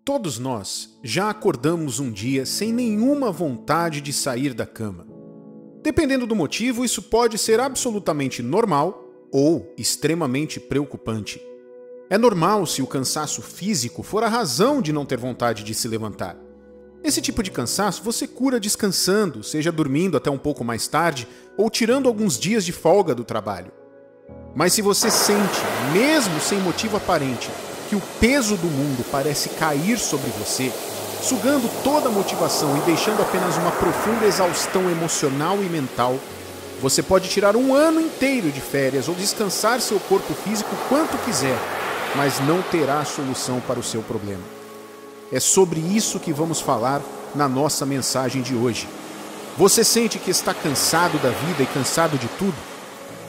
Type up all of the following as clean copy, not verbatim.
Todos nós já acordamos um dia sem nenhuma vontade de sair da cama. Dependendo do motivo, isso pode ser absolutamente normal ou extremamente preocupante. É normal se o cansaço físico for a razão de não ter vontade de se levantar. Esse tipo de cansaço você cura descansando, seja dormindo até um pouco mais tarde ou tirando alguns dias de folga do trabalho. Mas se você sente, mesmo sem motivo aparente, que o peso do mundo parece cair sobre você, sugando toda a motivação e deixando apenas uma profunda exaustão emocional e mental, você pode tirar um ano inteiro de férias ou descansar seu corpo físico quanto quiser, mas não terá a solução para o seu problema. É sobre isso que vamos falar na nossa mensagem de hoje. Você sente que está cansado da vida e cansado de tudo?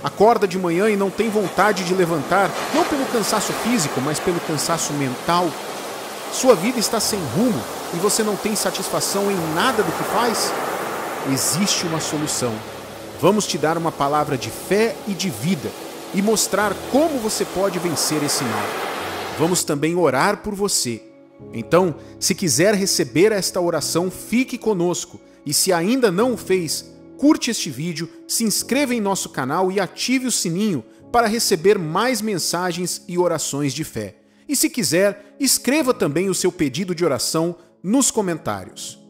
Acorda de manhã e não tem vontade de levantar, não pelo cansaço físico, mas pelo cansaço mental? Sua vida está sem rumo e você não tem satisfação em nada do que faz? Existe uma solução. Vamos te dar uma palavra de fé e de vida e mostrar como você pode vencer esse mal. Vamos também orar por você. Então, se quiser receber esta oração, fique conosco. E se ainda não o fez, curte este vídeo, se inscreva em nosso canal e ative o sininho para receber mais mensagens e orações de fé. E se quiser, escreva também o seu pedido de oração nos comentários.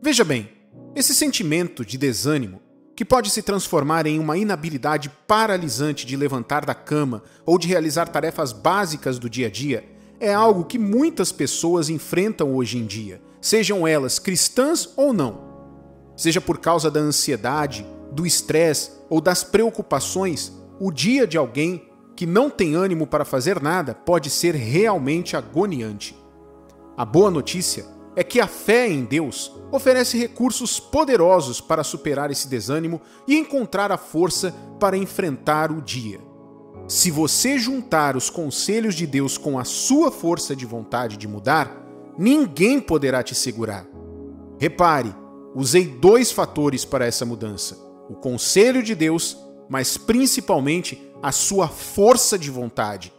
Veja bem, esse sentimento de desânimo, que pode se transformar em uma inabilidade paralisante de levantar da cama ou de realizar tarefas básicas do dia a dia, é algo que muitas pessoas enfrentam hoje em dia, sejam elas cristãs ou não. Seja por causa da ansiedade, do estresse ou das preocupações, o dia de alguém que não tem ânimo para fazer nada pode ser realmente agoniante. A boa notícia é que a fé em Deus oferece recursos poderosos para superar esse desânimo e encontrar a força para enfrentar o dia. Se você juntar os conselhos de Deus com a sua força de vontade de mudar, ninguém poderá te segurar. Repare, usei 2 fatores para essa mudança: o conselho de Deus, mas principalmente a sua força de vontade.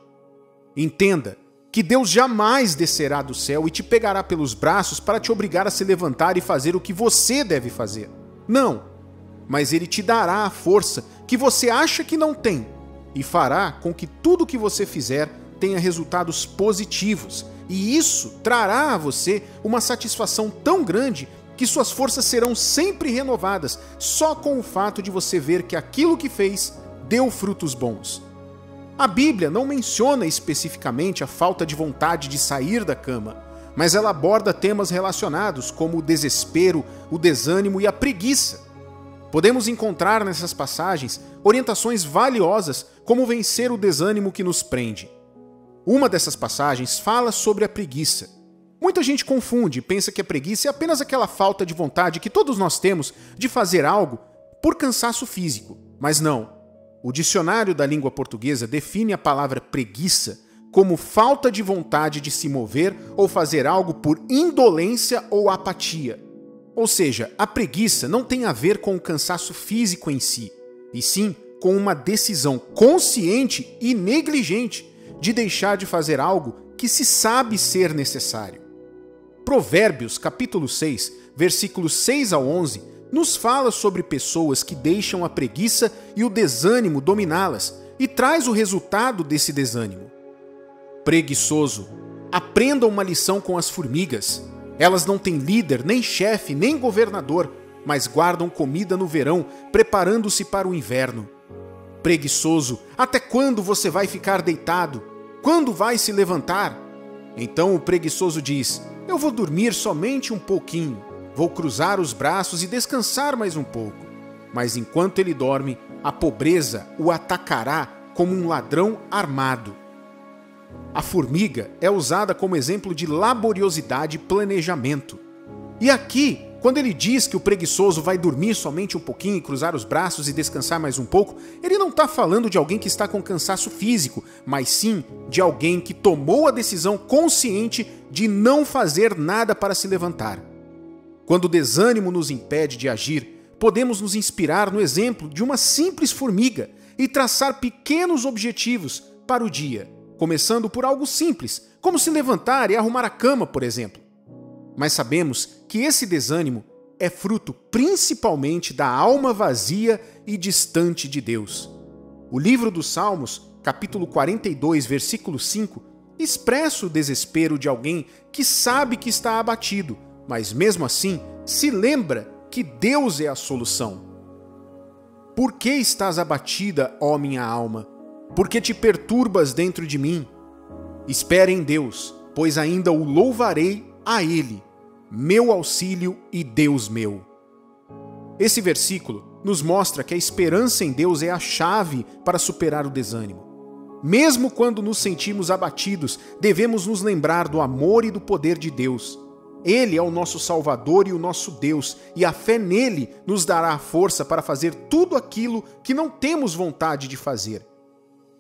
Entenda que Deus jamais descerá do céu e te pegará pelos braços para te obrigar a se levantar e fazer o que você deve fazer. Não, mas Ele te dará a força que você acha que não tem e fará com que tudo o que você fizer tenha resultados positivos. E isso trará a você uma satisfação tão grande que suas forças serão sempre renovadas só com o fato de você ver que aquilo que fez deu frutos bons. A Bíblia não menciona especificamente a falta de vontade de sair da cama, mas ela aborda temas relacionados como o desespero, o desânimo e a preguiça. Podemos encontrar nessas passagens orientações valiosas como vencer o desânimo que nos prende. Uma dessas passagens fala sobre a preguiça. Muita gente confunde e pensa que a preguiça é apenas aquela falta de vontade que todos nós temos de fazer algo por cansaço físico, mas não. O dicionário da língua portuguesa define a palavra preguiça como falta de vontade de se mover ou fazer algo por indolência ou apatia. Ou seja, a preguiça não tem a ver com o cansaço físico em si, e sim com uma decisão consciente e negligente de deixar de fazer algo que se sabe ser necessário. Provérbios, capítulo 6, versículos 6 a 11, nos fala sobre pessoas que deixam a preguiça e o desânimo dominá-las e traz o resultado desse desânimo. Preguiçoso, aprenda uma lição com as formigas. Elas não têm líder, nem chefe, nem governador, mas guardam comida no verão, preparando-se para o inverno. Preguiçoso, até quando você vai ficar deitado? Quando vai se levantar? Então o preguiçoso diz: eu vou dormir somente um pouquinho. Vou cruzar os braços e descansar mais um pouco. Mas enquanto ele dorme, a pobreza o atacará como um ladrão armado. A formiga é usada como exemplo de laboriosidade e planejamento. E aqui, quando ele diz que o preguiçoso vai dormir somente um pouquinho e cruzar os braços e descansar mais um pouco, ele não está falando de alguém que está com cansaço físico, mas sim de alguém que tomou a decisão consciente de não fazer nada para se levantar. Quando o desânimo nos impede de agir, podemos nos inspirar no exemplo de uma simples formiga e traçar pequenos objetivos para o dia, começando por algo simples, como se levantar e arrumar a cama, por exemplo. Mas sabemos que esse desânimo é fruto principalmente da alma vazia e distante de Deus. O livro dos Salmos, capítulo 42, versículo 5, expressa o desespero de alguém que sabe que está abatido, mas mesmo assim se lembra que Deus é a solução. Por que estás abatida, ó minha alma? Por que te perturbas dentro de mim? Espere em Deus, pois ainda o louvarei a Ele, meu auxílio e Deus meu. Esse versículo nos mostra que a esperança em Deus é a chave para superar o desânimo. Mesmo quando nos sentimos abatidos, devemos nos lembrar do amor e do poder de Deus. Ele é o nosso Salvador e o nosso Deus, e a fé nele nos dará a força para fazer tudo aquilo que não temos vontade de fazer.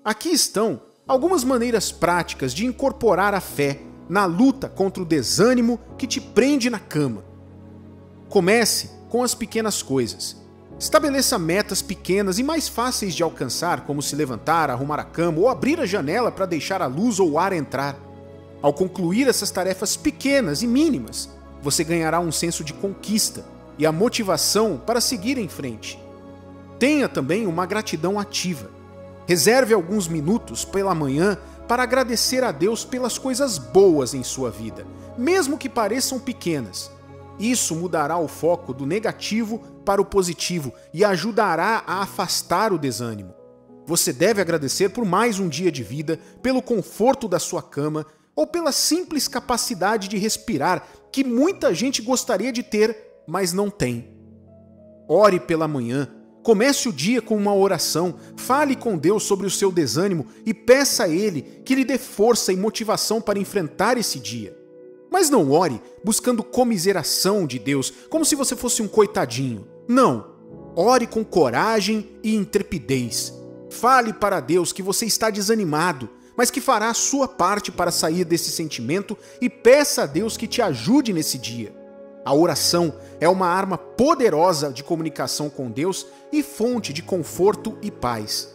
Aqui estão algumas maneiras práticas de incorporar a fé na luta contra o desânimo que te prende na cama. Comece com as pequenas coisas. Estabeleça metas pequenas e mais fáceis de alcançar, como se levantar, arrumar a cama ou abrir a janela para deixar a luz ou o ar entrar. Ao concluir essas tarefas pequenas e mínimas, você ganhará um senso de conquista e a motivação para seguir em frente. Tenha também uma gratidão ativa. Reserve alguns minutos pela manhã para agradecer a Deus pelas coisas boas em sua vida, mesmo que pareçam pequenas. Isso mudará o foco do negativo para o positivo e ajudará a afastar o desânimo. Você deve agradecer por mais um dia de vida, pelo conforto da sua cama ou pela simples capacidade de respirar que muita gente gostaria de ter, mas não tem. Ore pela manhã. Comece o dia com uma oração, fale com Deus sobre o seu desânimo e peça a Ele que lhe dê força e motivação para enfrentar esse dia. Mas não ore buscando comiseração de Deus, como se você fosse um coitadinho. Não. Ore com coragem e intrepidez. Fale para Deus que você está desanimado, mas que fará a sua parte para sair desse sentimento e peça a Deus que te ajude nesse dia. A oração é uma arma poderosa de comunicação com Deus e fonte de conforto e paz.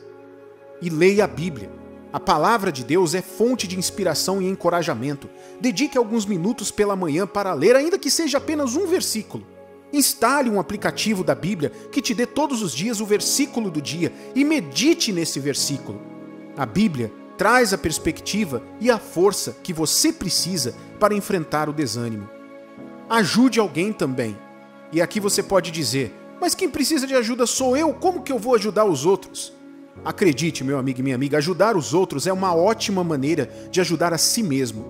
E leia a Bíblia. A palavra de Deus é fonte de inspiração e encorajamento. Dedique alguns minutos pela manhã para ler, ainda que seja apenas um versículo. Instale um aplicativo da Bíblia que te dê todos os dias o versículo do dia e medite nesse versículo. A Bíblia traz a perspectiva e a força que você precisa para enfrentar o desânimo. Ajude alguém também. E aqui você pode dizer, mas quem precisa de ajuda sou eu, como que eu vou ajudar os outros? Acredite, meu amigo e minha amiga, ajudar os outros é uma ótima maneira de ajudar a si mesmo.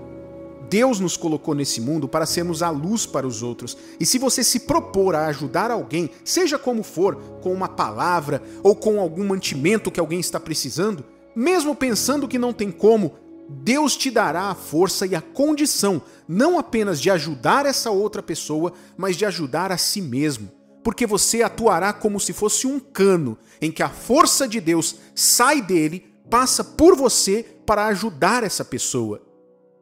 Deus nos colocou nesse mundo para sermos a luz para os outros. E se você se propor a ajudar alguém, seja como for, com uma palavra ou com algum mantimento que alguém está precisando, mesmo pensando que não tem como, Deus te dará a força e a condição, não apenas de ajudar essa outra pessoa, mas de ajudar a si mesmo. Porque você atuará como se fosse um cano, em que a força de Deus sai dele, passa por você para ajudar essa pessoa.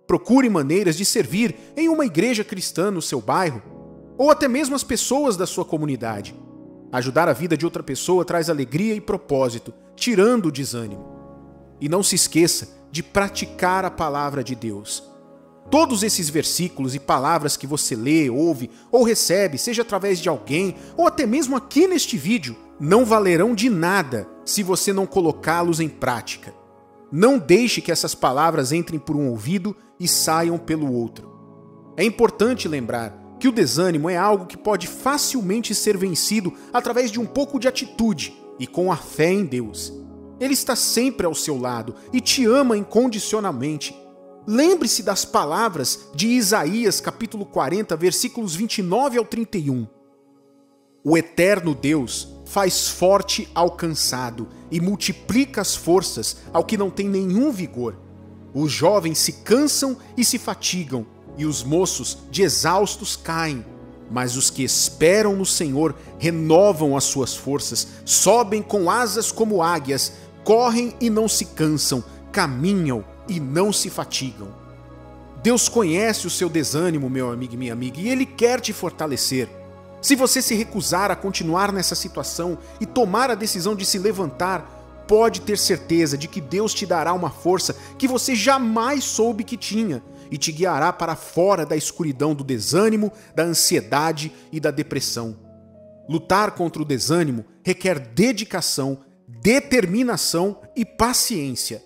Procure maneiras de servir em uma igreja cristã no seu bairro, ou até mesmo as pessoas da sua comunidade. Ajudar a vida de outra pessoa traz alegria e propósito, tirando o desânimo. E não se esqueça de praticar a palavra de Deus. Todos esses versículos e palavras que você lê, ouve ou recebe, seja através de alguém ou até mesmo aqui neste vídeo, não valerão de nada se você não colocá-los em prática. Não deixe que essas palavras entrem por um ouvido e saiam pelo outro. É importante lembrar que o desânimo é algo que pode facilmente ser vencido através de um pouco de atitude e com a fé em Deus. Ele está sempre ao seu lado e te ama incondicionalmente. Lembre-se das palavras de Isaías, capítulo 40, versículos 29 ao 31. O eterno Deus faz forte ao cansado e multiplica as forças ao que não tem nenhum vigor. Os jovens se cansam e se fatigam, e os moços de exaustos caem. Mas os que esperam no Senhor renovam as suas forças, sobem com asas como águias, correm e não se cansam, caminham e não se fatigam. Deus conhece o seu desânimo, meu amigo e minha amiga, e Ele quer te fortalecer. Se você se recusar a continuar nessa situação e tomar a decisão de se levantar, pode ter certeza de que Deus te dará uma força que você jamais soube que tinha, e te guiará para fora da escuridão do desânimo, da ansiedade e da depressão. Lutar contra o desânimo requer dedicação, determinação e paciência.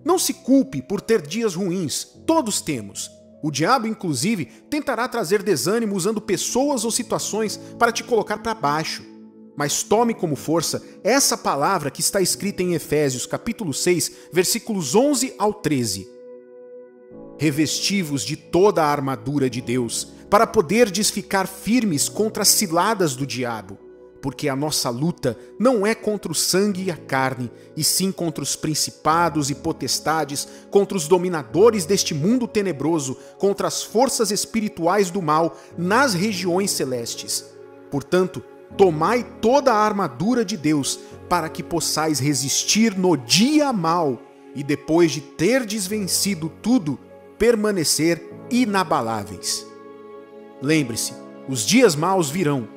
Não se culpe por ter dias ruins, todos temos. O diabo, inclusive, tentará trazer desânimo usando pessoas ou situações para te colocar para baixo. Mas tome como força essa palavra que está escrita em Efésios capítulo 6, versículos 11 ao 13. Revesti-vos de toda a armadura de Deus, para poderdes ficar firmes contra as ciladas do diabo, porque a nossa luta não é contra o sangue e a carne, e sim contra os principados e potestades, contra os dominadores deste mundo tenebroso, contra as forças espirituais do mal nas regiões celestes. Portanto, tomai toda a armadura de Deus, para que possais resistir no dia mau, e depois de terdes vencido tudo, permanecer inabaláveis. Lembre-se, os dias maus virão,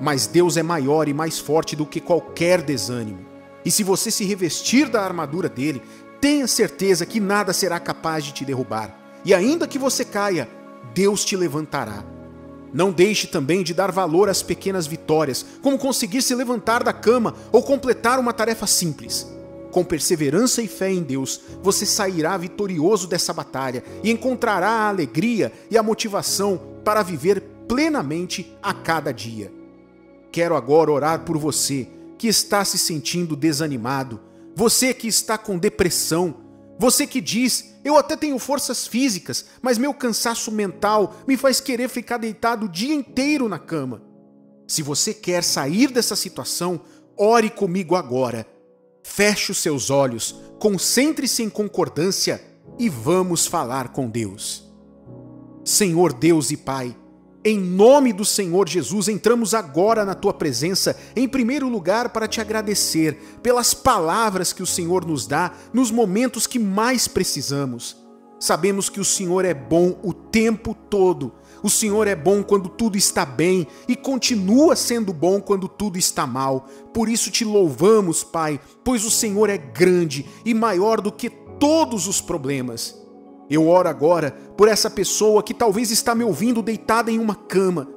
mas Deus é maior e mais forte do que qualquer desânimo. E se você se revestir da armadura dele, tenha certeza que nada será capaz de te derrubar. E ainda que você caia, Deus te levantará. Não deixe também de dar valor às pequenas vitórias, como conseguir se levantar da cama ou completar uma tarefa simples. Com perseverança e fé em Deus, você sairá vitorioso dessa batalha e encontrará a alegria e a motivação para viver plenamente a cada dia. Quero agora orar por você que está se sentindo desanimado, você que está com depressão, você que diz: eu até tenho forças físicas, mas meu cansaço mental me faz querer ficar deitado o dia inteiro na cama. Se você quer sair dessa situação, ore comigo agora. Feche os seus olhos, concentre-se em concordância e vamos falar com Deus. Senhor Deus e Pai, em nome do Senhor Jesus, entramos agora na Tua presença, em primeiro lugar para Te agradecer pelas palavras que o Senhor nos dá nos momentos que mais precisamos. Sabemos que o Senhor é bom o tempo todo. O Senhor é bom quando tudo está bem e continua sendo bom quando tudo está mal. Por isso te louvamos, Pai, pois o Senhor é grande e maior do que todos os problemas. Eu oro agora por essa pessoa que talvez está me ouvindo deitada em uma cama,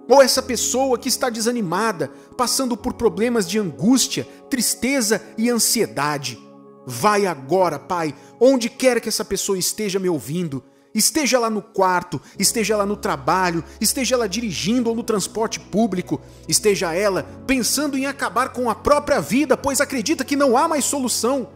ou essa pessoa que está desanimada, passando por problemas de angústia, tristeza e ansiedade. Vai agora, Pai, onde quer que essa pessoa esteja me ouvindo, esteja lá no quarto, esteja lá no trabalho, esteja ela dirigindo ou no transporte público, esteja ela pensando em acabar com a própria vida, pois acredita que não há mais solução.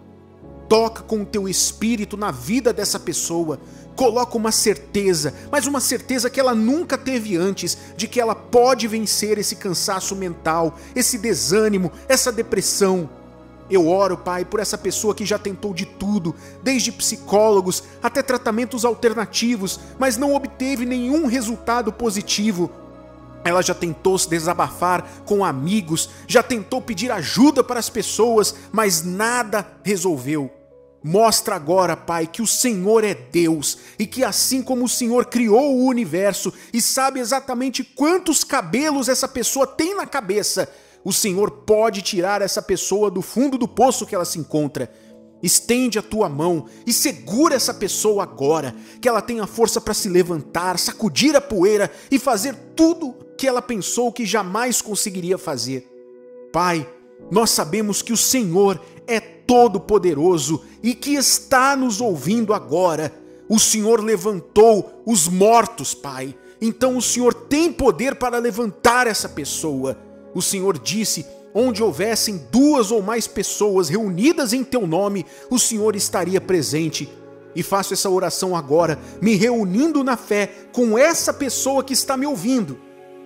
Toca com o teu espírito na vida dessa pessoa, coloca uma certeza, mas uma certeza que ela nunca teve antes, de que ela pode vencer esse cansaço mental, esse desânimo, essa depressão. Eu oro, Pai, por essa pessoa que já tentou de tudo, desde psicólogos até tratamentos alternativos, mas não obteve nenhum resultado positivo. Ela já tentou se desabafar com amigos, já tentou pedir ajuda para as pessoas, mas nada resolveu. Mostra agora, Pai, que o Senhor é Deus e que assim como o Senhor criou o universo e sabe exatamente quantos cabelos essa pessoa tem na cabeça, o Senhor pode tirar essa pessoa do fundo do poço que ela se encontra. Estende a tua mão e segura essa pessoa agora, que ela tenha força para se levantar, sacudir a poeira e fazer tudo que ela pensou que jamais conseguiria fazer. Pai, nós sabemos que o Senhor é todo-poderoso e que está nos ouvindo agora. O Senhor levantou os mortos, Pai. Então o Senhor tem poder para levantar essa pessoa. O Senhor disse: onde houvessem 2 ou mais pessoas reunidas em teu nome, o Senhor estaria presente. E faço essa oração agora, me reunindo na fé com essa pessoa que está me ouvindo.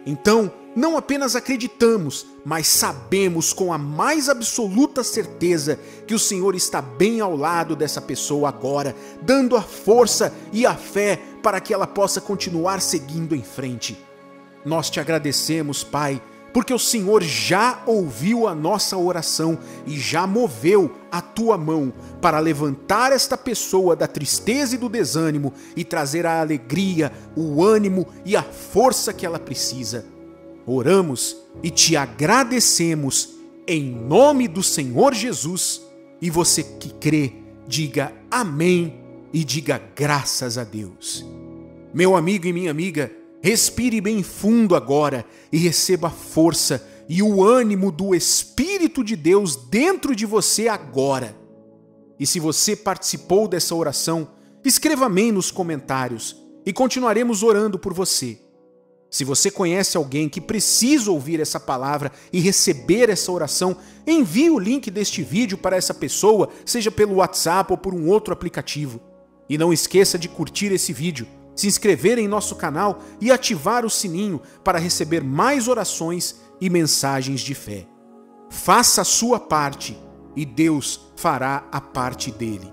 Então, não apenas acreditamos, mas sabemos com a mais absoluta certeza que o Senhor está bem ao lado dessa pessoa agora, dando a força e a fé para que ela possa continuar seguindo em frente. Nós te agradecemos, Pai, porque o Senhor já ouviu a nossa oração e já moveu a tua mão para levantar esta pessoa da tristeza e do desânimo e trazer a alegria, o ânimo e a força que ela precisa. Oramos e te agradecemos em nome do Senhor Jesus. E você que crê, diga amém e diga graças a Deus. Meu amigo e minha amiga, respire bem fundo agora e receba a força e o ânimo do Espírito de Deus dentro de você agora. E se você participou dessa oração, escreva amém nos comentários e continuaremos orando por você. Se você conhece alguém que precisa ouvir essa palavra e receber essa oração, envie o link deste vídeo para essa pessoa, seja pelo WhatsApp ou por um outro aplicativo. E não esqueça de curtir esse vídeo, se inscrever em nosso canal e ativar o sininho para receber mais orações e mensagens de fé. Faça a sua parte e Deus fará a parte dele.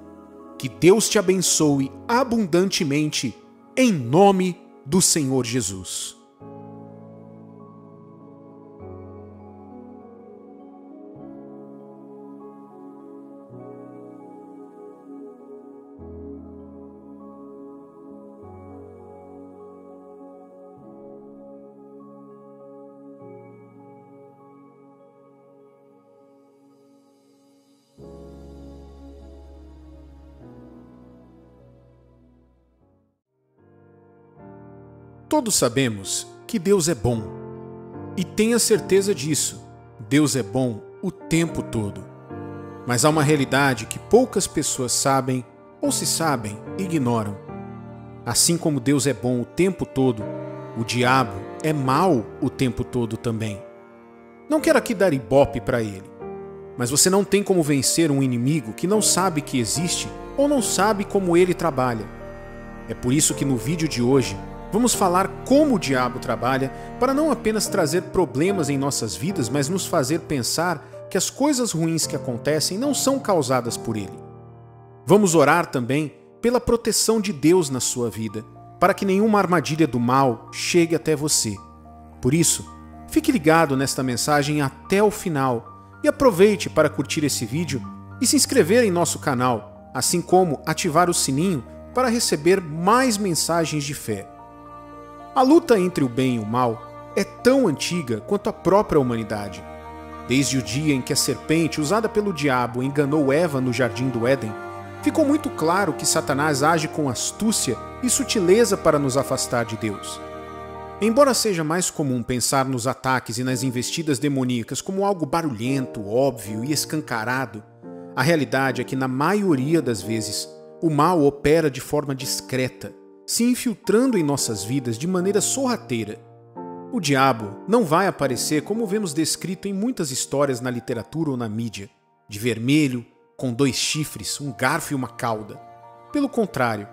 Que Deus te abençoe abundantemente, em nome do Senhor Jesus. Todos sabemos que Deus é bom. E tenha certeza disso, Deus é bom o tempo todo. Mas há uma realidade que poucas pessoas sabem, ou se sabem, ignoram. Assim como Deus é bom o tempo todo, o diabo é mau o tempo todo também. Não quero aqui dar ibope para ele, mas você não tem como vencer um inimigo que não sabe que existe ou não sabe como ele trabalha. É por isso que no vídeo de hoje vamos falar como o diabo trabalha para não apenas trazer problemas em nossas vidas, mas nos fazer pensar que as coisas ruins que acontecem não são causadas por ele. Vamos orar também pela proteção de Deus na sua vida, para que nenhuma armadilha do mal chegue até você. Por isso, fique ligado nesta mensagem até o final e aproveite para curtir esse vídeo e se inscrever em nosso canal, assim como ativar o sininho para receber mais mensagens de fé. A luta entre o bem e o mal é tão antiga quanto a própria humanidade. Desde o dia em que a serpente usada pelo diabo enganou Eva no jardim do Éden, ficou muito claro que Satanás age com astúcia e sutileza para nos afastar de Deus. Embora seja mais comum pensar nos ataques e nas investidas demoníacas como algo barulhento, óbvio e escancarado, a realidade é que na maioria das vezes o mal opera de forma discreta, se infiltrando em nossas vidas de maneira sorrateira. O diabo não vai aparecer como vemos descrito em muitas histórias na literatura ou na mídia, de vermelho, com 2 chifres, um garfo e uma cauda. Pelo contrário,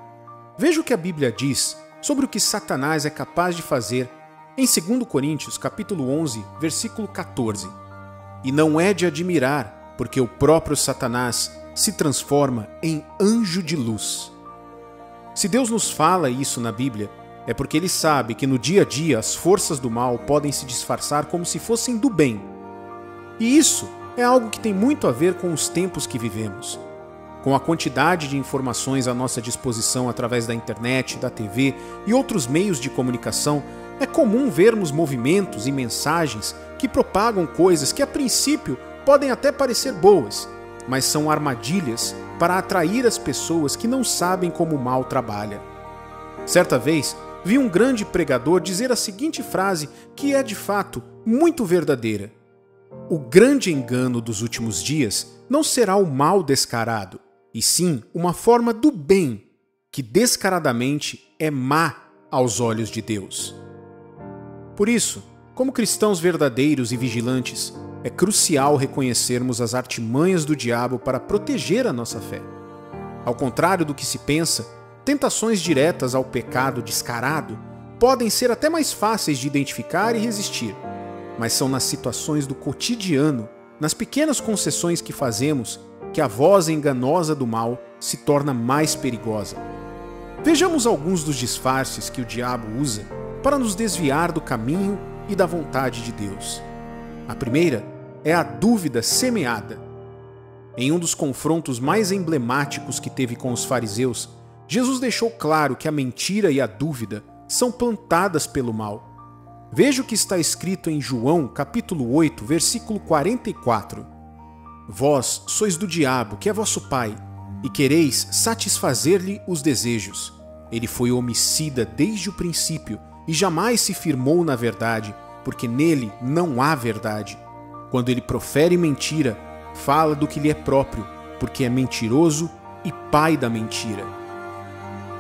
veja o que a Bíblia diz sobre o que Satanás é capaz de fazer em 2 Coríntios, capítulo 11, versículo 14. E não é de admirar, porque o próprio Satanás se transforma em anjo de luz. Se Deus nos fala isso na Bíblia, é porque Ele sabe que no dia a dia as forças do mal podem se disfarçar como se fossem do bem. E isso é algo que tem muito a ver com os tempos que vivemos. Com a quantidade de informações à nossa disposição através da internet, da TV e outros meios de comunicação, é comum vermos movimentos e mensagens que propagam coisas que a princípio podem até parecer boas, mas são armadilhas para atrair as pessoas que não sabem como o mal trabalha. Certa vez, vi um grande pregador dizer a seguinte frase que é de fato muito verdadeira: o grande engano dos últimos dias não será o mal descarado, e sim uma forma do bem que descaradamente é má aos olhos de Deus. Por isso, como cristãos verdadeiros e vigilantes, é crucial reconhecermos as artimanhas do diabo para proteger a nossa fé. Ao contrário do que se pensa, tentações diretas ao pecado descarado podem ser até mais fáceis de identificar e resistir, mas são nas situações do cotidiano, nas pequenas concessões que fazemos, que a voz enganosa do mal se torna mais perigosa. Vejamos alguns dos disfarces que o diabo usa para nos desviar do caminho e da vontade de Deus. A primeira é a dúvida semeada. Em um dos confrontos mais emblemáticos que teve com os fariseus, Jesus deixou claro que a mentira e a dúvida são plantadas pelo mal. Veja o que está escrito em João, capítulo 8, versículo 44. Vós sois do diabo, que é vosso pai, e quereis satisfazer-lhe os desejos. Ele foi homicida desde o princípio e jamais se firmou na verdade, porque nele não há verdade. Quando ele profere mentira, fala do que lhe é próprio, porque é mentiroso e pai da mentira.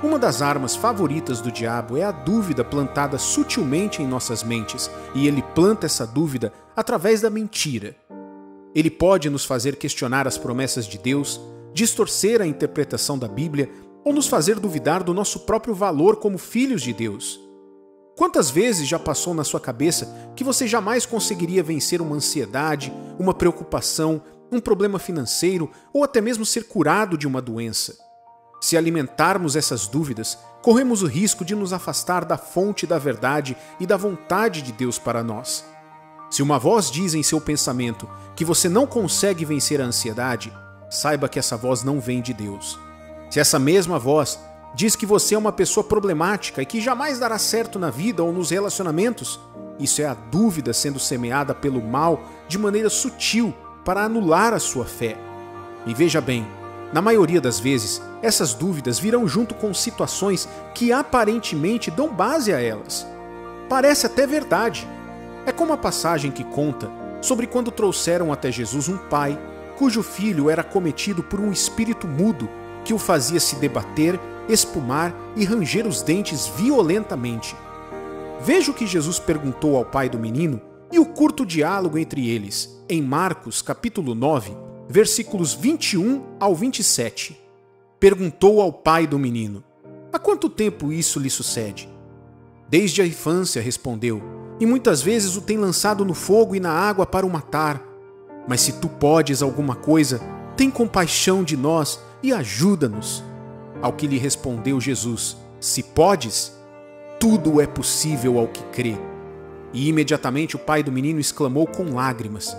Uma das armas favoritas do diabo é a dúvida plantada sutilmente em nossas mentes, e ele planta essa dúvida através da mentira. Ele pode nos fazer questionar as promessas de Deus, distorcer a interpretação da Bíblia ou nos fazer duvidar do nosso próprio valor como filhos de Deus. Quantas vezes já passou na sua cabeça que você jamais conseguiria vencer uma ansiedade, uma preocupação, um problema financeiro ou até mesmo ser curado de uma doença? Se alimentarmos essas dúvidas, corremos o risco de nos afastar da fonte da verdade e da vontade de Deus para nós. Se uma voz diz em seu pensamento que você não consegue vencer a ansiedade, saiba que essa voz não vem de Deus. Se essa mesma voz diz que você é uma pessoa problemática e que jamais dará certo na vida ou nos relacionamentos, isso é a dúvida sendo semeada pelo mal de maneira sutil para anular a sua fé. E veja bem, na maioria das vezes, essas dúvidas virão junto com situações que aparentemente dão base a elas. Parece até verdade. É como a passagem que conta sobre quando trouxeram até Jesus um pai cujo filho era acometido por um espírito mudo que o fazia se debater, espumar e ranger os dentes violentamente. Veja o que Jesus perguntou ao pai do menino e o curto diálogo entre eles, em Marcos capítulo 9, versículos 21 ao 27. Perguntou ao pai do menino: há quanto tempo isso lhe sucede? Desde a infância, respondeu, e muitas vezes o tem lançado no fogo e na água para o matar. Mas se tu podes alguma coisa, tem compaixão de nós e ajuda-nos. Ao que lhe respondeu Jesus: se podes, tudo é possível ao que crê. E imediatamente o pai do menino exclamou com lágrimas: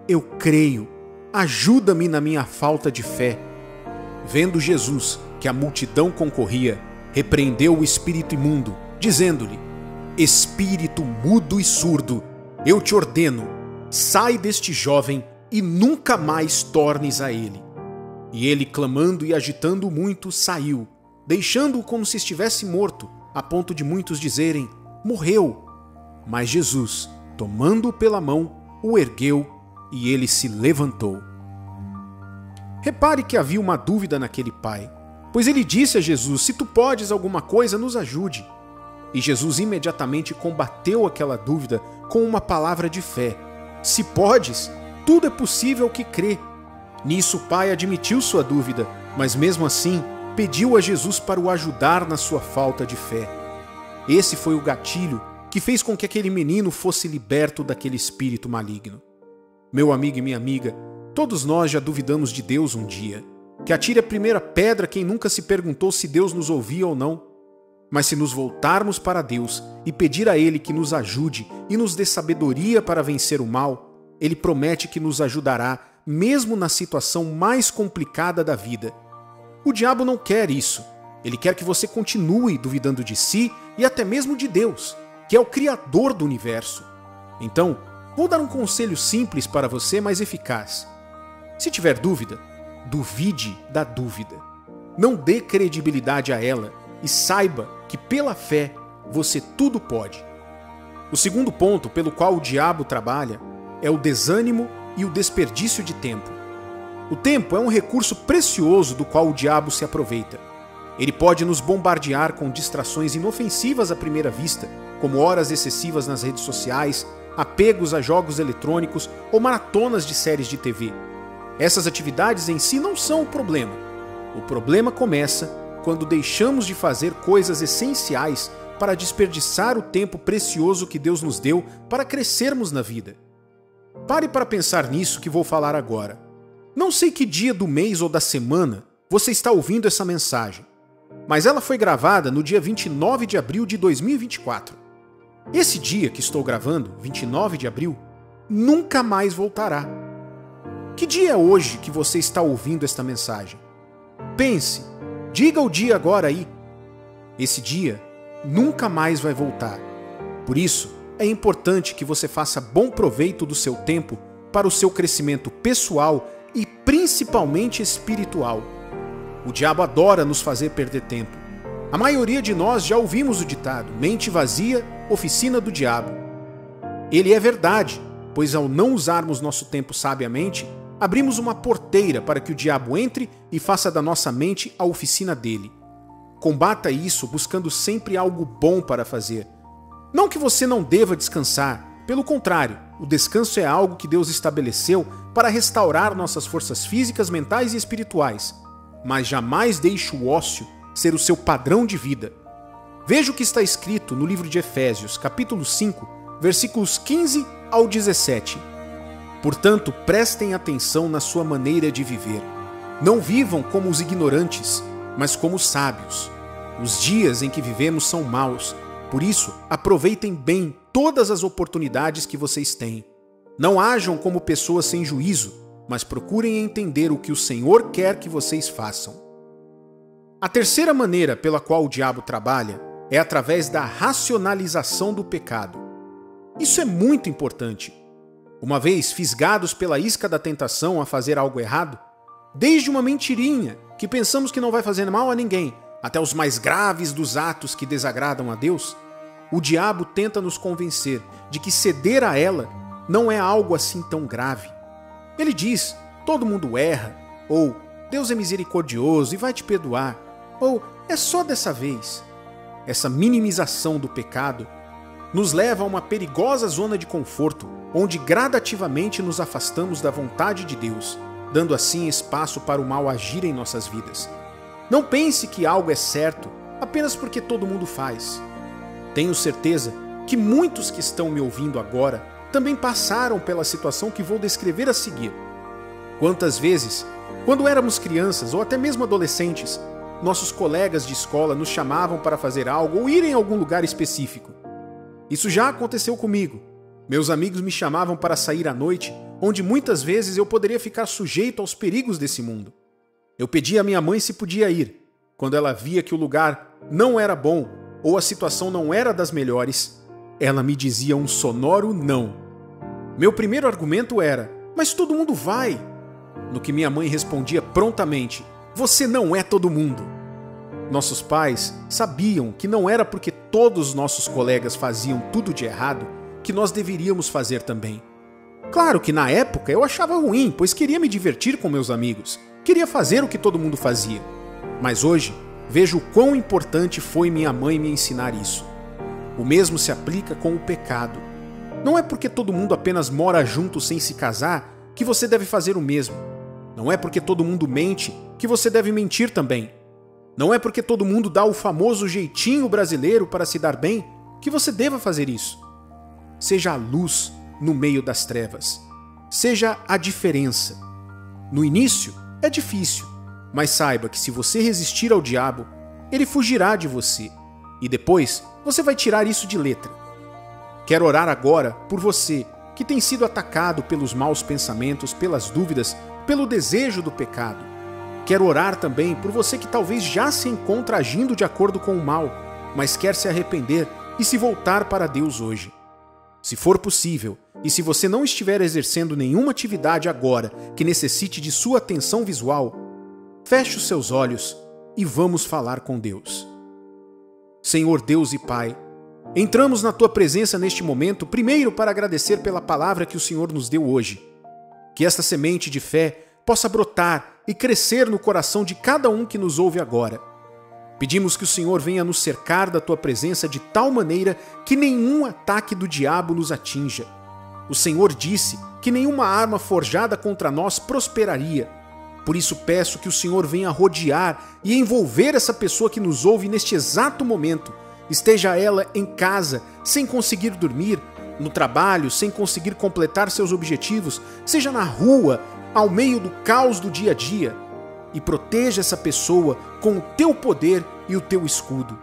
eu creio, ajuda-me na minha falta de fé. Vendo Jesus que a multidão concorria, repreendeu o espírito imundo, dizendo-lhe: espírito mudo e surdo, eu te ordeno, sai deste jovem e nunca mais tornes a ele. E ele, clamando e agitando muito, saiu, deixando-o como se estivesse morto, a ponto de muitos dizerem: morreu. Mas Jesus, tomando-o pela mão, o ergueu e ele se levantou. Repare que havia uma dúvida naquele pai, pois ele disse a Jesus: se tu podes alguma coisa, nos ajude. E Jesus imediatamente combateu aquela dúvida com uma palavra de fé: se podes, tudo é possível ao que crê. Nisso o pai admitiu sua dúvida, mas mesmo assim pediu a Jesus para o ajudar na sua falta de fé. Esse foi o gatilho que fez com que aquele menino fosse liberto daquele espírito maligno. Meu amigo e minha amiga, todos nós já duvidamos de Deus um dia. Que atire a primeira pedra quem nunca se perguntou se Deus nos ouvia ou não. Mas se nos voltarmos para Deus e pedir a Ele que nos ajude e nos dê sabedoria para vencer o mal, Ele promete que nos ajudará mesmo na situação mais complicada da vida. O diabo não quer isso. Ele quer que você continue duvidando de si e até mesmo de Deus, que é o Criador do universo. Então, vou dar um conselho simples para você, mas eficaz. Se tiver dúvida, duvide da dúvida. Não dê credibilidade a ela e saiba que pela fé você tudo pode. O segundo ponto pelo qual o diabo trabalha é o desânimo e o desperdício de tempo. O tempo é um recurso precioso do qual o diabo se aproveita. Ele pode nos bombardear com distrações inofensivas à primeira vista, como horas excessivas nas redes sociais, apegos a jogos eletrônicos ou maratonas de séries de TV. Essas atividades em si não são o problema. O problema começa quando deixamos de fazer coisas essenciais para desperdiçar o tempo precioso que Deus nos deu para crescermos na vida. Pare para pensar nisso que vou falar agora. Não sei que dia do mês ou da semana você está ouvindo essa mensagem, mas ela foi gravada no dia 29 de abril de 2024. Esse dia que estou gravando, 29 de abril, nunca mais voltará. Que dia é hoje que você está ouvindo esta mensagem? Pense, diga o dia agora aí. Esse dia nunca mais vai voltar. Por isso, é importante que você faça bom proveito do seu tempo para o seu crescimento pessoal e principalmente espiritual. O diabo adora nos fazer perder tempo. A maioria de nós já ouvimos o ditado: mente vazia, oficina do diabo. Ele é verdade, pois ao não usarmos nosso tempo sabiamente, abrimos uma porteira para que o diabo entre e faça da nossa mente a oficina dele. Combata isso buscando sempre algo bom para fazer. Não que você não deva descansar, pelo contrário, o descanso é algo que Deus estabeleceu para restaurar nossas forças físicas, mentais e espirituais, mas jamais deixe o ócio ser o seu padrão de vida. Veja o que está escrito no livro de Efésios, capítulo 5, versículos 15 ao 17. Portanto, prestem atenção na sua maneira de viver. Não vivam como os ignorantes, mas como os sábios. Os dias em que vivemos são maus, por isso aproveitem bem todas as oportunidades que vocês têm. Não hajam como pessoas sem juízo, mas procurem entender o que o Senhor quer que vocês façam. A terceira maneira pela qual o diabo trabalha é através da racionalização do pecado. Isso é muito importante. Uma vez fisgados pela isca da tentação a fazer algo errado, desde uma mentirinha que pensamos que não vai fazer mal a ninguém, até os mais graves dos atos que desagradam a Deus, o diabo tenta nos convencer de que ceder a ela não é algo assim tão grave. Ele diz: todo mundo erra, ou Deus é misericordioso e vai te perdoar, ou é só dessa vez. Essa minimização do pecado nos leva a uma perigosa zona de conforto, onde gradativamente nos afastamos da vontade de Deus, dando assim espaço para o mal agir em nossas vidas. Não pense que algo é certo apenas porque todo mundo faz. Tenho certeza que muitos que estão me ouvindo agora também passaram pela situação que vou descrever a seguir. Quantas vezes, quando éramos crianças ou até mesmo adolescentes, nossos colegas de escola nos chamavam para fazer algo ou ir em algum lugar específico. Isso já aconteceu comigo. Meus amigos me chamavam para sair à noite, onde muitas vezes eu poderia ficar sujeito aos perigos desse mundo. Eu pedia à minha mãe se podia ir. Quando ela via que o lugar não era bom ou a situação não era das melhores, ela me dizia um sonoro não. Meu primeiro argumento era: mas todo mundo vai. No que minha mãe respondia prontamente: você não é todo mundo. Nossos pais sabiam que não era porque todos os nossos colegas faziam tudo de errado que nós deveríamos fazer também. Claro que na época eu achava ruim, pois queria me divertir com meus amigos, queria fazer o que todo mundo fazia. Mas hoje vejo o quão importante foi minha mãe me ensinar isso. O mesmo se aplica com o pecado. Não é porque todo mundo apenas mora junto sem se casar que você deve fazer o mesmo. Não é porque todo mundo mente que você deve mentir também. Não é porque todo mundo dá o famoso jeitinho brasileiro para se dar bem que você deva fazer isso. Seja a luz no meio das trevas. Seja a diferença. No início é difícil, mas saiba que se você resistir ao diabo, ele fugirá de você. E depois você vai tirar isso de letra. Quero orar agora por você que tem sido atacado pelos maus pensamentos, pelas dúvidas, pelo desejo do pecado. Quero orar também por você que talvez já se encontra agindo de acordo com o mal, mas quer se arrepender e se voltar para Deus hoje. Se for possível, e se você não estiver exercendo nenhuma atividade agora que necessite de sua atenção visual, feche os seus olhos e vamos falar com Deus. Senhor Deus e Pai, entramos na Tua presença neste momento, primeiro para agradecer pela palavra que o Senhor nos deu hoje. Que esta semente de fé possa brotar e crescer no coração de cada um que nos ouve agora. Pedimos que o Senhor venha nos cercar da Tua presença de tal maneira que nenhum ataque do diabo nos atinja. O Senhor disse que nenhuma arma forjada contra nós prosperaria. Por isso peço que o Senhor venha rodear e envolver essa pessoa que nos ouve neste exato momento, esteja ela em casa, sem conseguir dormir, no trabalho, sem conseguir completar seus objetivos, seja na rua, ao meio do caos do dia a dia, e proteja essa pessoa com o Teu poder e o Teu escudo.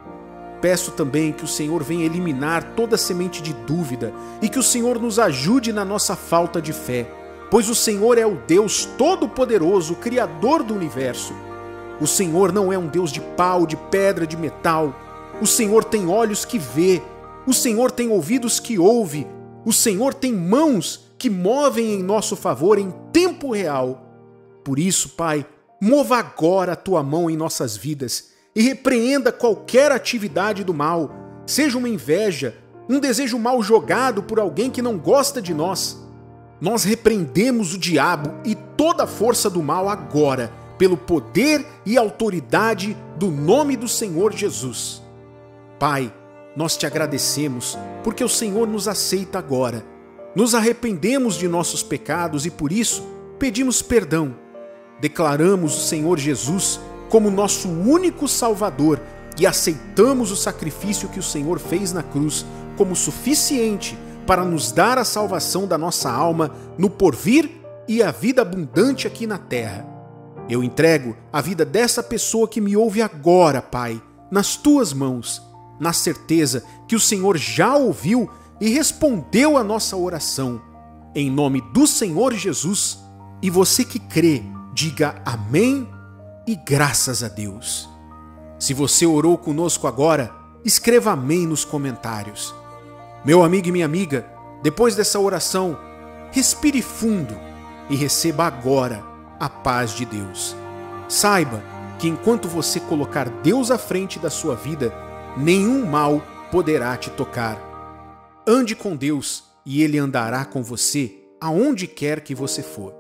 Peço também que o Senhor venha eliminar toda semente de dúvida e que o Senhor nos ajude na nossa falta de fé, pois o Senhor é o Deus Todo-Poderoso, o Criador do Universo. O Senhor não é um Deus de pau, de pedra, de metal. O Senhor tem olhos que vê, o Senhor tem ouvidos que ouve, o Senhor tem mãos que movem em nosso favor em tempo real. Por isso, Pai, mova agora a Tua mão em nossas vidas e repreenda qualquer atividade do mal, seja uma inveja, um desejo mal jogado por alguém que não gosta de nós. Nós repreendemos o diabo e toda a força do mal agora, pelo poder e autoridade do nome do Senhor Jesus. Pai, nós te agradecemos porque o Senhor nos aceita agora. Nos arrependemos de nossos pecados e por isso pedimos perdão. Declaramos o Senhor Jesus como nosso único Salvador e aceitamos o sacrifício que o Senhor fez na cruz como suficiente para nos dar a salvação da nossa alma no porvir e a vida abundante aqui na terra. Eu entrego a vida dessa pessoa que me ouve agora, Pai, nas tuas mãos, na certeza que o Senhor já ouviu e respondeu a nossa oração. Em nome do Senhor Jesus, e você que crê, diga amém e graças a Deus. Se você orou conosco agora, escreva amém nos comentários. Meu amigo e minha amiga, depois dessa oração, respire fundo e receba agora a paz de Deus. Saiba que enquanto você colocar Deus à frente da sua vida, nenhum mal poderá te tocar. Ande com Deus e Ele andará com você aonde quer que você for.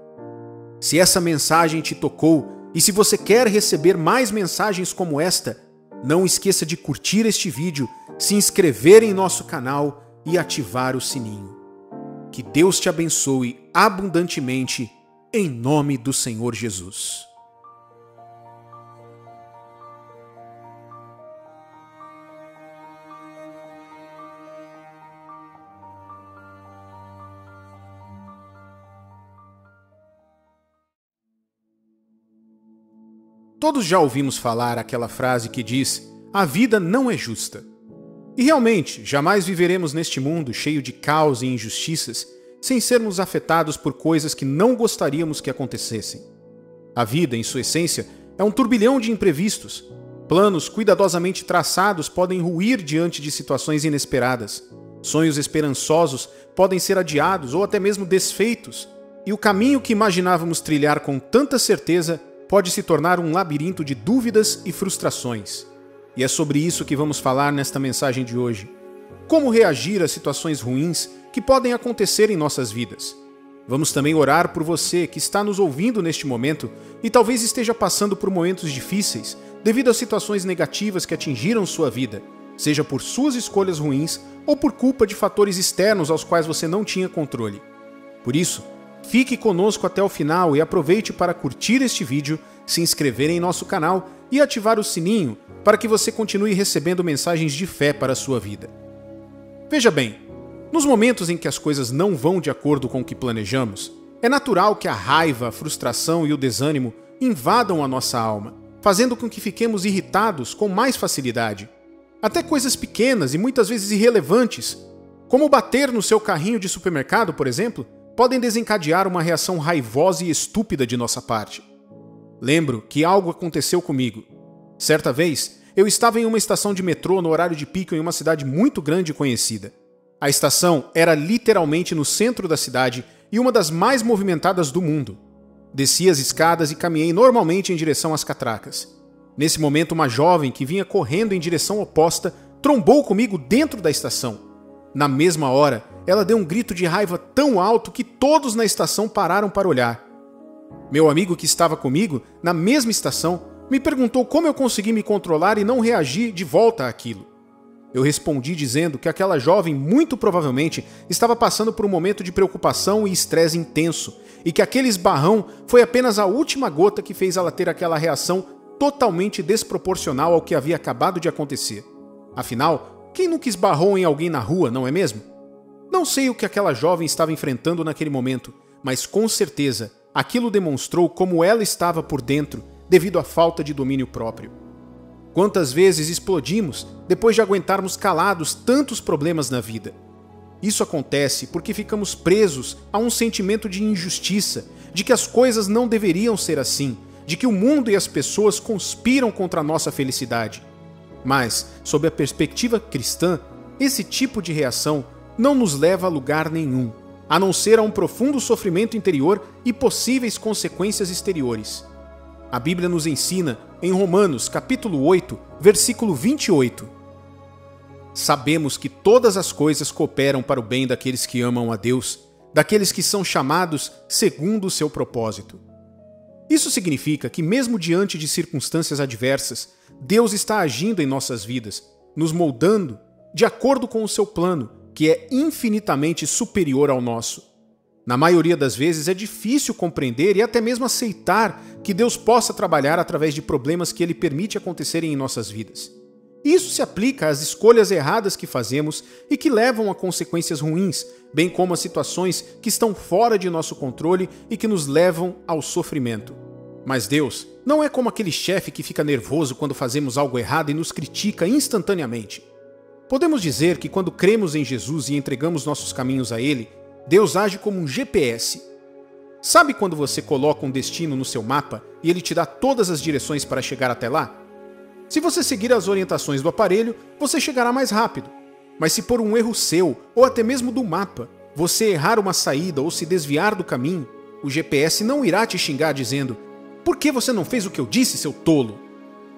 Se essa mensagem te tocou e se você quer receber mais mensagens como esta, não esqueça de curtir este vídeo, se inscrever em nosso canal e ativar o sininho. Que Deus te abençoe abundantemente, em nome do Senhor Jesus. Todos já ouvimos falar aquela frase que diz: a vida não é justa. E realmente, jamais viveremos neste mundo cheio de caos e injustiças sem sermos afetados por coisas que não gostaríamos que acontecessem. A vida, em sua essência, é um turbilhão de imprevistos. Planos cuidadosamente traçados podem ruir diante de situações inesperadas. Sonhos esperançosos podem ser adiados ou até mesmo desfeitos. E o caminho que imaginávamos trilhar com tanta certeza pode se tornar um labirinto de dúvidas e frustrações. E é sobre isso que vamos falar nesta mensagem de hoje. Como reagir a situações ruins que podem acontecer em nossas vidas. Vamos também orar por você que está nos ouvindo neste momento e talvez esteja passando por momentos difíceis devido a situações negativas que atingiram sua vida, seja por suas escolhas ruins ou por culpa de fatores externos aos quais você não tinha controle. Por isso, fique conosco até o final e aproveite para curtir este vídeo, se inscrever em nosso canal e ativar o sininho para que você continue recebendo mensagens de fé para a sua vida. Veja bem, nos momentos em que as coisas não vão de acordo com o que planejamos, é natural que a raiva, a frustração e o desânimo invadam a nossa alma, fazendo com que fiquemos irritados com mais facilidade. Até coisas pequenas e muitas vezes irrelevantes, como bater no seu carrinho de supermercado, por exemplo, podem desencadear uma reação raivosa e estúpida de nossa parte. Lembro que algo aconteceu comigo. Certa vez, eu estava em uma estação de metrô no horário de pico em uma cidade muito grande e conhecida. A estação era literalmente no centro da cidade e uma das mais movimentadas do mundo. Desci as escadas e caminhei normalmente em direção às catracas. Nesse momento, uma jovem que vinha correndo em direção oposta trombou comigo dentro da estação. Na mesma hora, ela deu um grito de raiva tão alto que todos na estação pararam para olhar. Meu amigo que estava comigo, na mesma estação, me perguntou como eu consegui me controlar e não reagir de volta àquilo. Eu respondi dizendo que aquela jovem muito provavelmente estava passando por um momento de preocupação e estresse intenso e que aquele esbarrão foi apenas a última gota que fez ela ter aquela reação totalmente desproporcional ao que havia acabado de acontecer. Afinal, quem nunca esbarrou em alguém na rua, não é mesmo? Não sei o que aquela jovem estava enfrentando naquele momento, mas com certeza aquilo demonstrou como ela estava por dentro devido à falta de domínio próprio. Quantas vezes explodimos depois de aguentarmos calados tantos problemas na vida? Isso acontece porque ficamos presos a um sentimento de injustiça, de que as coisas não deveriam ser assim, de que o mundo e as pessoas conspiram contra a nossa felicidade. Mas, sob a perspectiva cristã, esse tipo de reação não nos leva a lugar nenhum, a não ser a um profundo sofrimento interior e possíveis consequências exteriores. A Bíblia nos ensina em Romanos, capítulo 8, versículo 28. Sabemos que todas as coisas cooperam para o bem daqueles que amam a Deus, daqueles que são chamados segundo o seu propósito. Isso significa que, mesmo diante de circunstâncias adversas, Deus está agindo em nossas vidas, nos moldando de acordo com o seu plano, que é infinitamente superior ao nosso. Na maioria das vezes é difícil compreender e até mesmo aceitar que Deus possa trabalhar através de problemas que Ele permite acontecerem em nossas vidas. Isso se aplica às escolhas erradas que fazemos e que levam a consequências ruins, bem como a situações que estão fora de nosso controle e que nos levam ao sofrimento. Mas Deus não é como aquele chefe que fica nervoso quando fazemos algo errado e nos critica instantaneamente. Podemos dizer que quando cremos em Jesus e entregamos nossos caminhos a Ele, Deus age como um GPS. Sabe quando você coloca um destino no seu mapa e ele te dá todas as direções para chegar até lá? Se você seguir as orientações do aparelho, você chegará mais rápido. Mas se por um erro seu, ou até mesmo do mapa, você errar uma saída ou se desviar do caminho, o GPS não irá te xingar dizendo: "Por que você não fez o que eu disse, seu tolo?"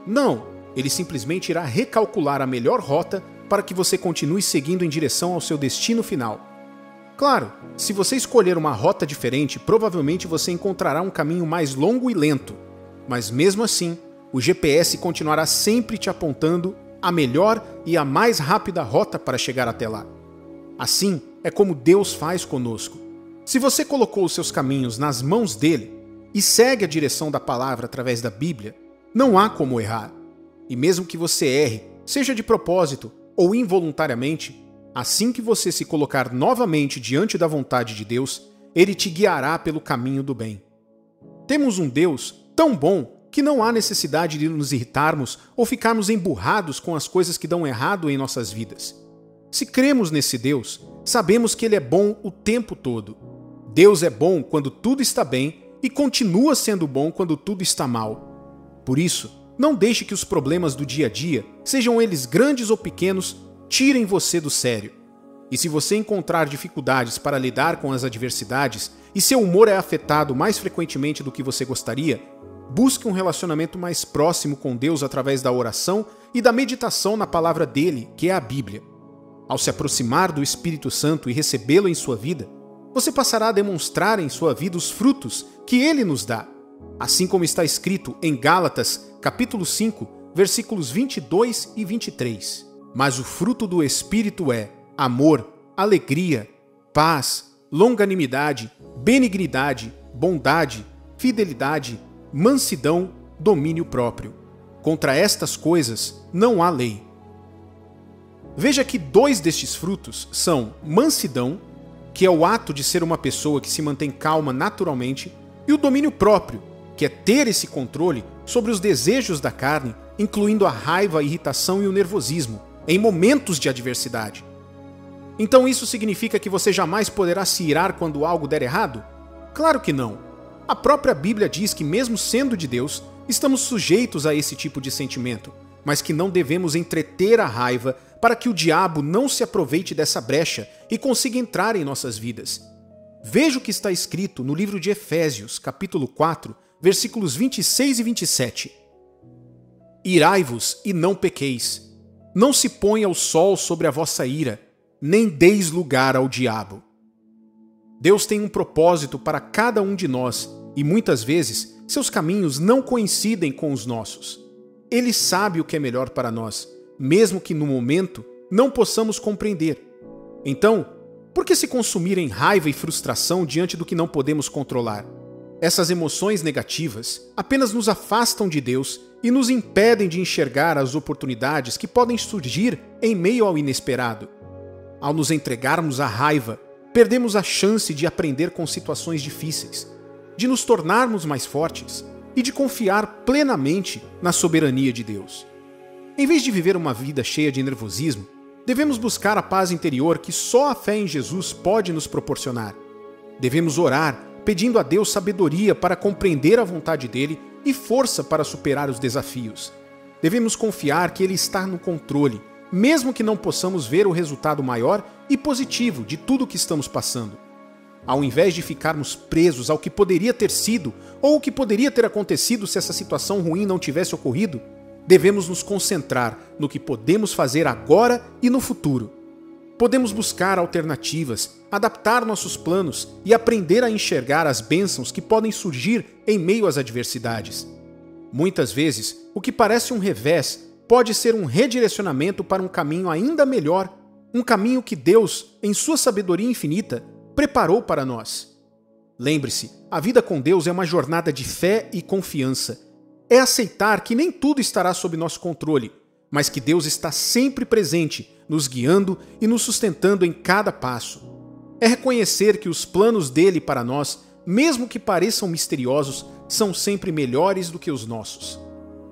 Não, ele simplesmente irá recalcular a melhor rota para que você continue seguindo em direção ao seu destino final. Claro, se você escolher uma rota diferente, provavelmente você encontrará um caminho mais longo e lento, mas mesmo assim, o GPS continuará sempre te apontando a melhor e a mais rápida rota para chegar até lá. Assim é como Deus faz conosco. Se você colocou os seus caminhos nas mãos dele e segue a direção da palavra através da Bíblia, não há como errar. E mesmo que você erre, seja de propósito ou involuntariamente, assim que você se colocar novamente diante da vontade de Deus, Ele te guiará pelo caminho do bem. Temos um Deus tão bom que não há necessidade de nos irritarmos ou ficarmos emburrados com as coisas que dão errado em nossas vidas. Se cremos nesse Deus, sabemos que Ele é bom o tempo todo. Deus é bom quando tudo está bem e continua sendo bom quando tudo está mal. Por isso, não deixe que os problemas do dia a dia, sejam eles grandes ou pequenos, tirem você do sério. E se você encontrar dificuldades para lidar com as adversidades e seu humor é afetado mais frequentemente do que você gostaria, busque um relacionamento mais próximo com Deus através da oração e da meditação na palavra dele, que é a Bíblia. Ao se aproximar do Espírito Santo e recebê-lo em sua vida, você passará a demonstrar em sua vida os frutos que ele nos dá, assim como está escrito em Gálatas, capítulo 5, versículos 22 e 23. Mas o fruto do Espírito é amor, alegria, paz, longanimidade, benignidade, bondade, fidelidade, mansidão, domínio próprio. Contra estas coisas não há lei. Veja que 2 destes frutos são mansidão, que é o ato de ser uma pessoa que se mantém calma naturalmente, e o domínio próprio, que é ter esse controle sobre os desejos da carne, incluindo a raiva, a irritação e o nervosismo, em momentos de adversidade. Então isso significa que você jamais poderá se irar quando algo der errado? Claro que não. A própria Bíblia diz que, mesmo sendo de Deus, estamos sujeitos a esse tipo de sentimento, mas que não devemos entreter a raiva para que o diabo não se aproveite dessa brecha e consiga entrar em nossas vidas. Veja o que está escrito no livro de Efésios, capítulo 4, versículos 26 e 27. Irai-vos e não pequeis. Não se ponha o sol sobre a vossa ira, nem deis lugar ao diabo. Deus tem um propósito para cada um de nós e muitas vezes seus caminhos não coincidem com os nossos. Ele sabe o que é melhor para nós, mesmo que no momento não possamos compreender. Então, por que se consumir em raiva e frustração diante do que não podemos controlar? Essas emoções negativas apenas nos afastam de Deus e nos impedem de enxergar as oportunidades que podem surgir em meio ao inesperado. Ao nos entregarmos à raiva, perdemos a chance de aprender com situações difíceis, de nos tornarmos mais fortes e de confiar plenamente na soberania de Deus. Em vez de viver uma vida cheia de nervosismo, devemos buscar a paz interior que só a fé em Jesus pode nos proporcionar. Devemos orar, pedindo a Deus sabedoria para compreender a vontade dele e força para superar os desafios. Devemos confiar que ele está no controle, mesmo que não possamos ver o resultado maior e positivo de tudo o que estamos passando. ao invés de ficarmos presos ao que poderia ter sido ou o que poderia ter acontecido se essa situação ruim não tivesse ocorrido, devemos nos concentrar no que podemos fazer agora e no futuro. Podemos buscar alternativas, adaptar nossos planos e aprender a enxergar as bênçãos que podem surgir em meio às adversidades. Muitas vezes, o que parece um revés pode ser um redirecionamento para um caminho ainda melhor, um caminho que Deus, em sua sabedoria infinita, preparou para nós. Lembre-se, a vida com Deus é uma jornada de fé e confiança. É aceitar que nem tudo estará sob nosso controle, mas que Deus está sempre presente, nos guiando e nos sustentando em cada passo. É reconhecer que os planos dele para nós, mesmo que pareçam misteriosos, são sempre melhores do que os nossos.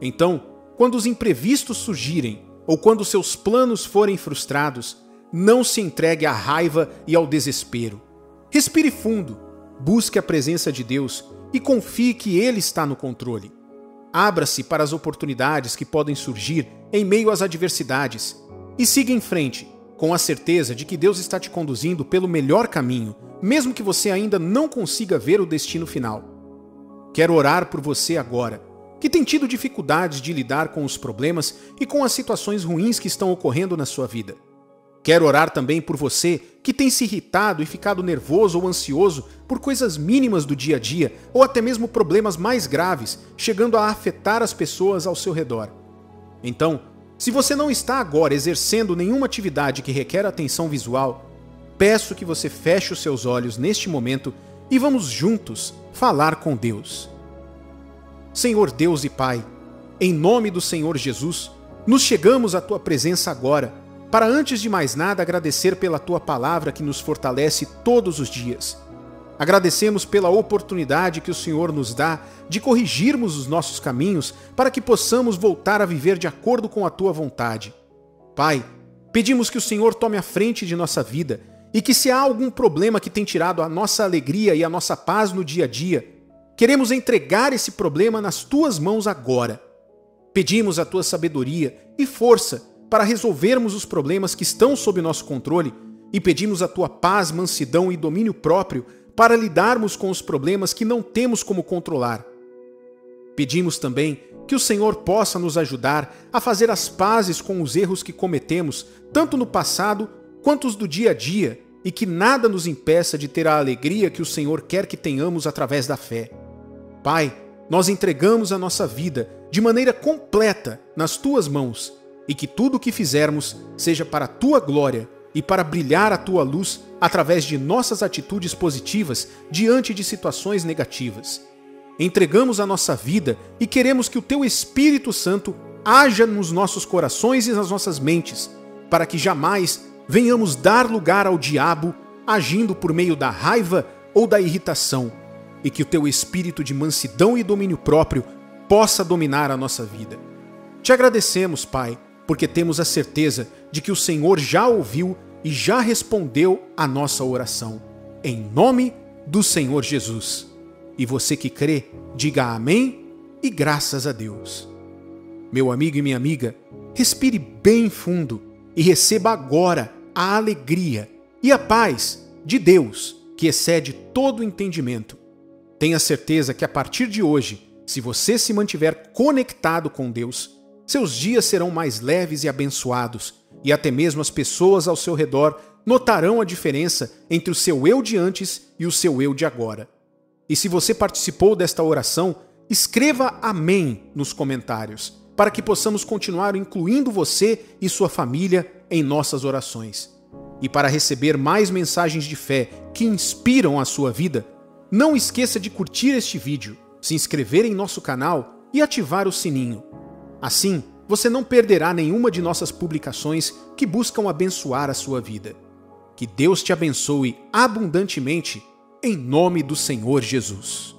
Então, quando os imprevistos surgirem ou quando seus planos forem frustrados, não se entregue à raiva e ao desespero. Respire fundo, busque a presença de Deus e confie que Ele está no controle. Abra-se para as oportunidades que podem surgir em meio às adversidades e siga em frente, com a certeza de que Deus está te conduzindo pelo melhor caminho, mesmo que você ainda não consiga ver o destino final. Quero orar por você agora, que tem tido dificuldades de lidar com os problemas e com as situações ruins que estão ocorrendo na sua vida. Quero orar também por você que tem se irritado e ficado nervoso ou ansioso por coisas mínimas do dia a dia ou até mesmo problemas mais graves, chegando a afetar as pessoas ao seu redor. Então, se você não está agora exercendo nenhuma atividade que requer atenção visual, peço que você feche os seus olhos neste momento e vamos juntos falar com Deus. Senhor Deus e Pai, em nome do Senhor Jesus, nos chegamos à Tua presença agora, para antes de mais nada agradecer pela Tua palavra que nos fortalece todos os dias. Agradecemos pela oportunidade que o Senhor nos dá de corrigirmos os nossos caminhos para que possamos voltar a viver de acordo com a Tua vontade. Pai, pedimos que o Senhor tome a frente de nossa vida e que se há algum problema que tem tirado a nossa alegria e a nossa paz no dia a dia, queremos entregar esse problema nas Tuas mãos agora. Pedimos a Tua sabedoria e força para resolvermos os problemas que estão sob nosso controle e pedimos a Tua paz, mansidão e domínio próprio para lidarmos com os problemas que não temos como controlar. Pedimos também que o Senhor possa nos ajudar a fazer as pazes com os erros que cometemos, tanto no passado quanto os do dia a dia, e que nada nos impeça de ter a alegria que o Senhor quer que tenhamos através da fé. Pai, nós entregamos a nossa vida de maneira completa nas Tuas mãos, e que tudo o que fizermos seja para a Tua glória e para brilhar a Tua luz através de nossas atitudes positivas diante de situações negativas. Entregamos a nossa vida e queremos que o Teu Espírito Santo haja nos nossos corações e nas nossas mentes, para que jamais venhamos dar lugar ao diabo agindo por meio da raiva ou da irritação, e que o Teu Espírito de mansidão e domínio próprio possa dominar a nossa vida. Te agradecemos, Pai, porque temos a certeza de que o Senhor já ouviu e já respondeu a nossa oração. Em nome do Senhor Jesus. E você que crê, diga amém e graças a Deus. Meu amigo e minha amiga, respire bem fundo e receba agora a alegria e a paz de Deus, que excede todo o entendimento. Tenha certeza que a partir de hoje, se você se mantiver conectado com Deus, seus dias serão mais leves e abençoados, e até mesmo as pessoas ao seu redor notarão a diferença entre o seu eu de antes e o seu eu de agora. E se você participou desta oração, escreva amém nos comentários, para que possamos continuar incluindo você e sua família em nossas orações. E para receber mais mensagens de fé que inspiram a sua vida, não esqueça de curtir este vídeo, se inscrever em nosso canal e ativar o sininho. Assim, você não perderá nenhuma de nossas publicações que buscam abençoar a sua vida. Que Deus te abençoe abundantemente, em nome do Senhor Jesus.